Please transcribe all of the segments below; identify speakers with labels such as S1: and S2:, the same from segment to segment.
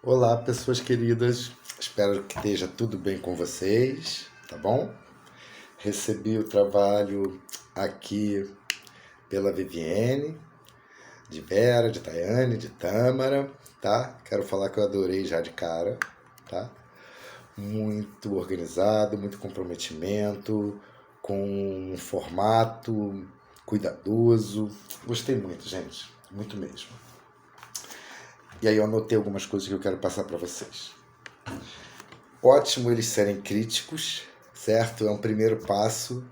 S1: Olá, pessoas queridas. Espero que esteja tudo bem com vocês, tá bom? Recebi o trabalho aqui pela Viviane, de Vera, de Tayane, de Tâmara, tá? Quero falar que eu adorei já de cara, tá? Muito organizado, muito comprometimento, com um formato cuidadoso. Gostei muito, gente, muito mesmo. E aí eu anotei algumas coisas que eu quero passar para vocês. Ótimo eles serem críticos, certo? É um primeiro passo,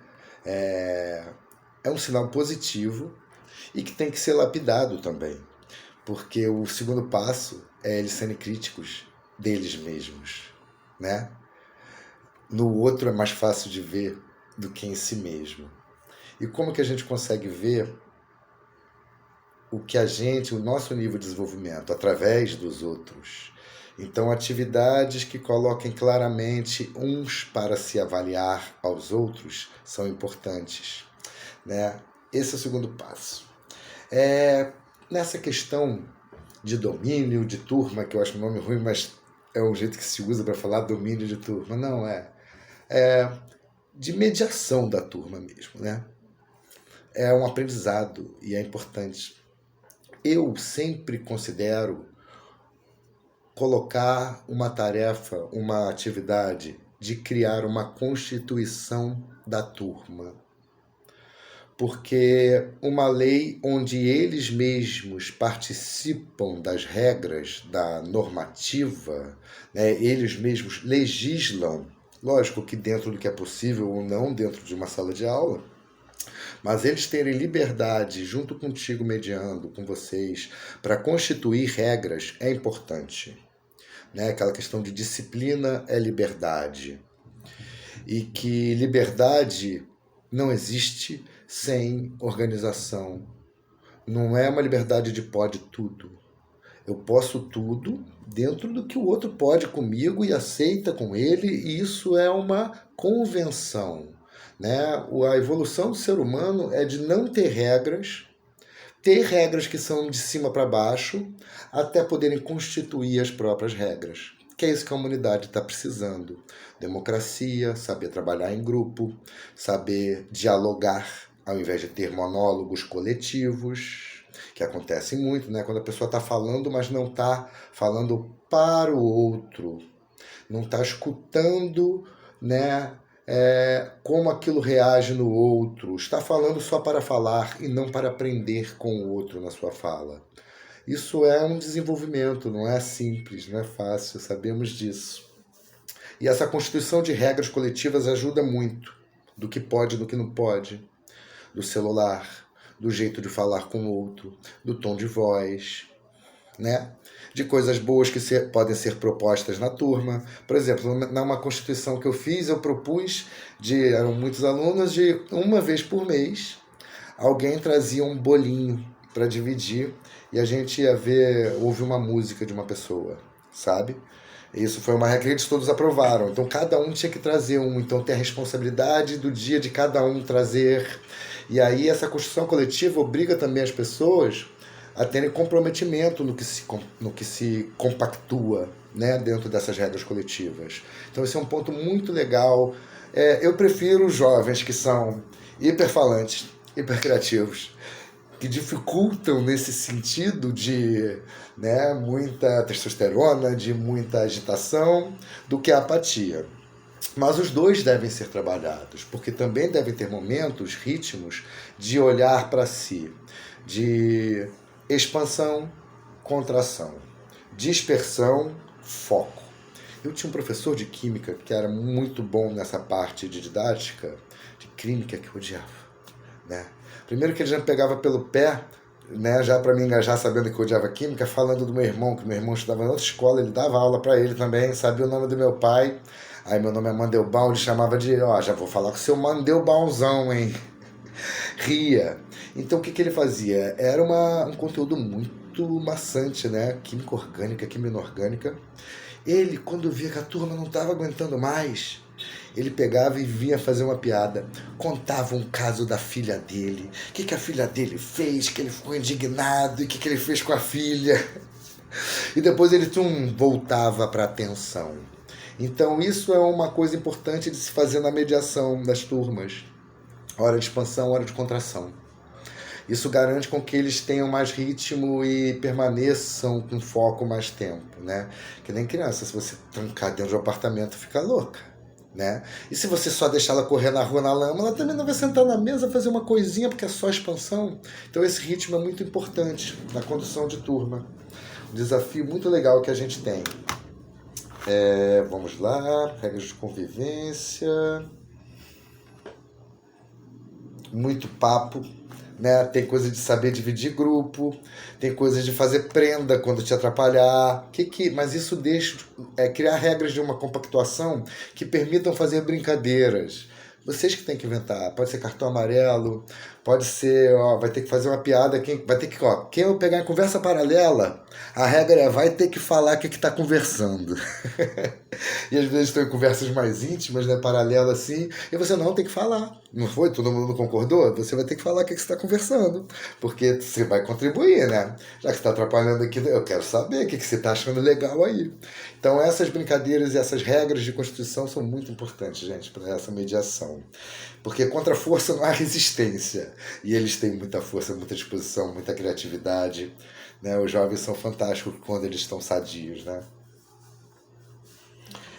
S1: é um sinal positivo e que tem que ser lapidado também, porque o segundo passo é eles serem críticos deles mesmos, né? No outro é mais fácil de ver do que em si mesmo. E como que a gente consegue ver o nosso nível de desenvolvimento através dos outros? Então, atividades que coloquem claramente uns para se avaliar aos outros são importantes, né? Esse é o segundo passo. Nessa questão de domínio de turma, que eu acho um nome ruim, mas é um jeito que se usa para falar domínio de turma, não é de mediação da turma mesmo, né? É um aprendizado e é importante. Eu sempre considero colocar uma tarefa, uma atividade de criar uma constituição da turma. Porque uma lei onde eles mesmos participam das regras, da normativa, né, eles mesmos legislam, lógico que dentro do que é possível ou não dentro de uma sala de aula, mas eles terem liberdade, junto contigo, mediando com vocês, para constituir regras é importante. Né? Aquela questão de disciplina é liberdade. E que liberdade não existe sem organização. Não é uma liberdade de pode tudo. Eu posso tudo dentro do que o outro pode comigo e aceita com ele, e isso é uma convenção. Né? A evolução do ser humano é de não ter regras que são de cima para baixo, até poderem constituir as próprias regras. Que é isso que a humanidade está precisando. Democracia, saber trabalhar em grupo, saber dialogar, ao invés de ter monólogos coletivos, que acontecem muito, né? Quando a pessoa está falando, mas não está falando para o outro, não está escutando, né? Como aquilo reage no outro, está falando só para falar e não para aprender com o outro na sua fala. Isso é um desenvolvimento, não é simples, não é fácil, sabemos disso. E essa constituição de regras coletivas ajuda muito, do que pode e do que não pode, do celular, do jeito de falar com o outro, do tom de voz, né? De coisas boas que podem ser propostas na turma. Por exemplo, numa constituição que eu fiz, eu propus, eram muitos alunos, de uma vez por mês, alguém trazia um bolinho para dividir e a gente ia ouvir uma música de uma pessoa, sabe? Isso foi uma regra que eles todos aprovaram. Então cada um tinha que trazer um. Então tem a responsabilidade do dia de cada um trazer. E aí essa construção coletiva obriga também as pessoas a terem comprometimento no que se compactua, né, dentro dessas regras coletivas. Então esse é um ponto muito legal. Eu prefiro os jovens que são hiperfalantes, hipercriativos, que dificultam nesse sentido de, né, muita testosterona, de muita agitação, do que a apatia. Mas os dois devem ser trabalhados, porque também devem ter momentos, ritmos de olhar para si, de expansão, contração, dispersão, foco. Eu tinha um professor de química que era muito bom nessa parte de didática, de química, que eu odiava, né? Primeiro que ele já me pegava pelo pé, né, já para me engajar sabendo que eu odiava química, falando do meu irmão, que meu irmão estudava em outra escola, ele dava aula para ele também, sabia o nome do meu pai. Aí meu nome é Mandelbaum, ele chamava de, já vou falar com o seu Mandelbaumzão, hein? Ria. Então o que ele fazia? Era um conteúdo muito maçante, né? Química orgânica, química inorgânica. Ele, quando via que a turma não estava aguentando mais, ele pegava e vinha fazer uma piada. Contava um caso da filha dele. O que a filha dele fez, que ele ficou indignado, e o que ele fez com a filha. E depois ele voltava para a atenção. Então isso é uma coisa importante de se fazer na mediação das turmas. Hora de expansão, hora de contração. Isso garante com que eles tenham mais ritmo e permaneçam com foco mais tempo, né? Que nem criança, se você trancar dentro de um apartamento, fica louca, né? E se você só deixar ela correr na rua na lama, ela também não vai sentar na mesa fazer uma coisinha, porque é só expansão. Então esse ritmo é muito importante na condução de turma. Um desafio muito legal que a gente tem. Vamos lá, regras de convivência. Muito papo, né? Tem coisa de saber dividir grupo, tem coisa de fazer prenda quando te atrapalhar. Mas isso deixa criar regras de uma compactuação que permitam fazer brincadeiras. Vocês que têm que inventar. Pode ser cartão amarelo, pode ser, vai ter que fazer uma piada, quem eu pegar em conversa paralela, a regra vai ter que falar o que está conversando. E às vezes estão em conversas mais íntimas, né, paralelas assim, e você não tem que falar. Não foi? Todo mundo concordou? Você vai ter que falar o que você está conversando, porque você vai contribuir, né? Já que você está atrapalhando aqui, eu quero saber o que você está achando legal aí. Então essas brincadeiras e essas regras de constituição são muito importantes, gente, para essa mediação. Porque contra a força não há resistência. E eles têm muita força, muita disposição, muita criatividade, né? Os jovens são fantásticos quando eles estão sadios, né?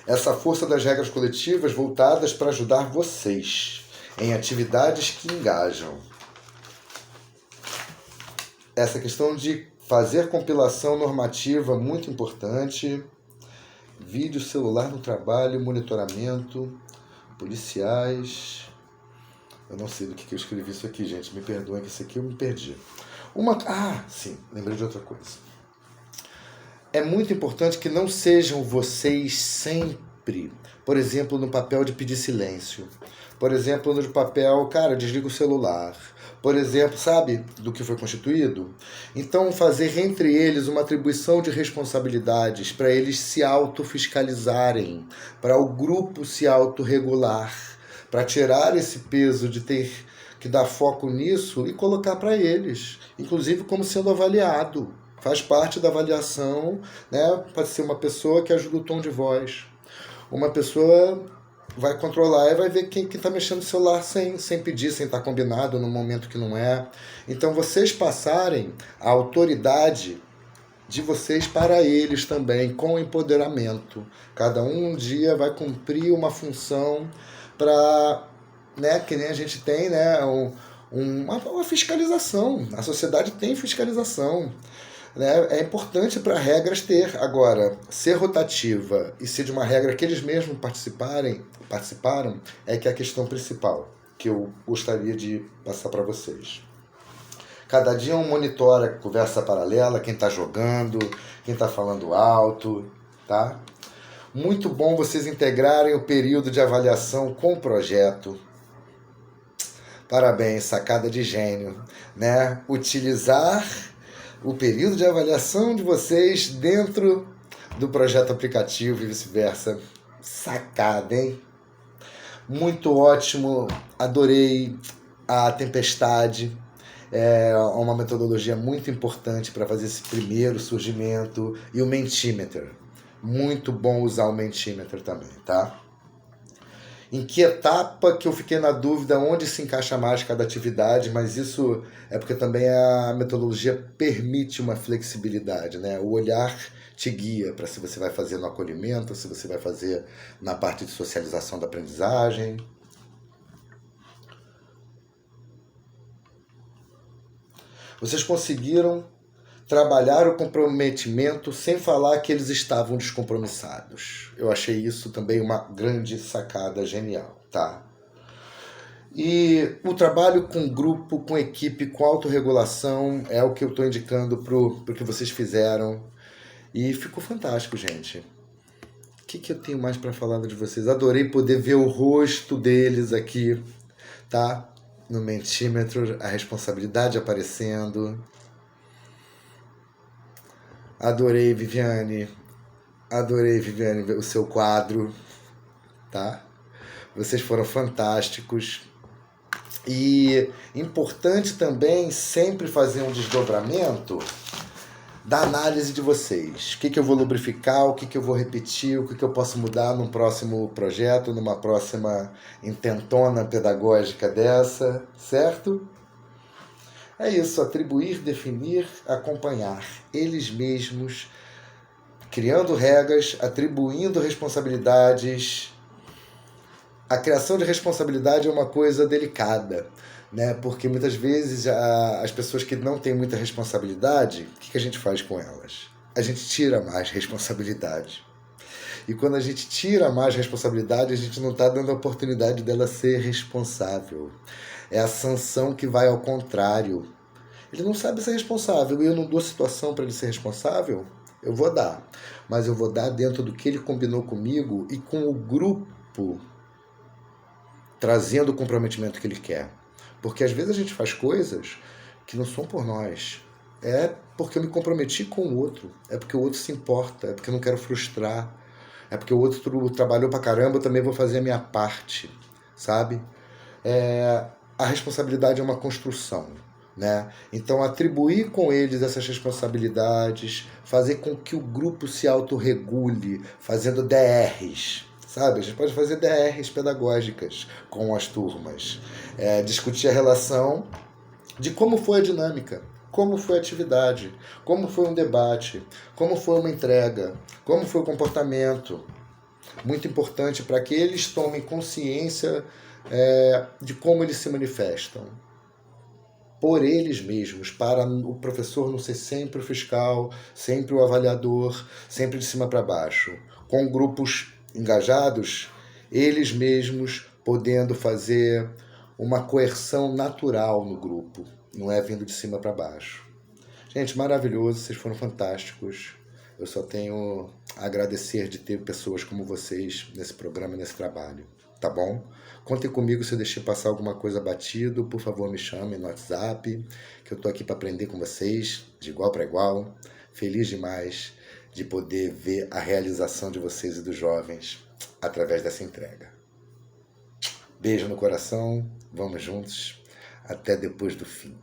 S1: Essa força das regras coletivas voltadas para ajudar vocês em atividades que engajam. Essa questão de fazer compilação normativa, muito importante. Vídeo, celular no trabalho, monitoramento, policiais. Eu não sei do que eu escrevi isso aqui, gente. Me perdoem que isso aqui eu me perdi. Sim, lembrei de outra coisa. É muito importante que não sejam vocês sempre, por exemplo, no papel de pedir silêncio. Por exemplo, no papel, cara, desliga o celular. Por exemplo, sabe do que foi constituído? Então, fazer entre eles uma atribuição de responsabilidades para eles se autofiscalizarem, para o grupo se autorregular, para tirar esse peso de ter que dar foco nisso e colocar para eles, inclusive como sendo avaliado. Faz parte da avaliação, né? Pode ser uma pessoa que ajuda o tom de voz. Uma pessoa vai controlar e vai ver quem está mexendo no celular sem pedir, sem estar combinado, no momento que não é. Então, vocês passarem a autoridade de vocês para eles também, com empoderamento. Cada um dia vai cumprir uma função para, né, que nem a gente tem, né, uma fiscalização. A sociedade tem fiscalização. É importante para regras ter. Agora, ser rotativa e ser de uma regra que eles mesmos participaram é que é a questão principal que eu gostaria de passar para vocês. Cada dia um monitora conversa paralela, quem está jogando, quem está falando alto, tá? Muito bom vocês integrarem o período de avaliação com o projeto. Parabéns, sacada de gênio, né? Utilizar o período de avaliação de vocês dentro do projeto aplicativo e vice-versa. Sacada, hein? Muito ótimo, adorei a tempestade. É uma metodologia muito importante para fazer esse primeiro surgimento. E o Mentimeter. Muito bom usar o Mentimeter também, tá? Em que etapa que eu fiquei na dúvida onde se encaixa mais cada atividade, mas isso é porque também a metodologia permite uma flexibilidade, né? O olhar te guia para se você vai fazer no acolhimento, se você vai fazer na parte de socialização da aprendizagem. Vocês conseguiram trabalhar o comprometimento sem falar que eles estavam descompromissados. Eu achei isso também uma grande sacada genial, tá? E o trabalho com grupo, com equipe, com autorregulação é o que eu estou indicando pro que vocês fizeram. E ficou fantástico, gente. O que eu tenho mais para falar de vocês? Adorei poder ver o rosto deles aqui, tá? No Mentimeter, a responsabilidade aparecendo. Adorei, Viviane, o seu quadro, tá? Vocês foram fantásticos. E importante também sempre fazer um desdobramento da análise de vocês. O que eu vou lubrificar, o que eu vou repetir, o que eu posso mudar num próximo projeto, numa próxima intentona pedagógica dessa, certo? É isso, atribuir, definir, acompanhar. Eles mesmos, criando regras, atribuindo responsabilidades. A criação de responsabilidade é uma coisa delicada, né? Porque muitas vezes as pessoas que não têm muita responsabilidade, o que a gente faz com elas? A gente tira mais responsabilidade. E quando a gente tira mais responsabilidade, a gente não está dando a oportunidade dela ser responsável. É a sanção que vai ao contrário. Ele não sabe ser responsável e eu não dou situação para ele ser responsável, eu vou dar. Mas eu vou dar dentro do que ele combinou comigo e com o grupo trazendo o comprometimento que ele quer. Porque às vezes a gente faz coisas que não são por nós. É porque eu me comprometi com o outro. É porque o outro se importa. É porque eu não quero frustrar. É porque o outro trabalhou pra caramba, eu também vou fazer a minha parte. Sabe? A responsabilidade é uma construção. Né? Então, atribuir com eles essas responsabilidades, fazer com que o grupo se autorregule, fazendo DRs, sabe? A gente pode fazer DRs pedagógicas com as turmas, discutir a relação de como foi a dinâmica, como foi a atividade, como foi um debate, como foi uma entrega, como foi o comportamento. Muito importante para que eles tomem consciência de como eles se manifestam. Por eles mesmos, para o professor não ser sempre o fiscal, sempre o avaliador, sempre de cima para baixo. Com grupos engajados, eles mesmos podendo fazer uma coerção natural no grupo, não é vindo de cima para baixo. Gente, maravilhoso, vocês foram fantásticos. Eu só tenho a agradecer de ter pessoas como vocês nesse programa, nesse trabalho, tá bom? Contem comigo se eu deixei passar alguma coisa batido, por favor me chamem no WhatsApp, que eu tô aqui para aprender com vocês, de igual para igual. Feliz demais de poder ver a realização de vocês e dos jovens através dessa entrega. Beijo no coração, vamos juntos, até depois do fim.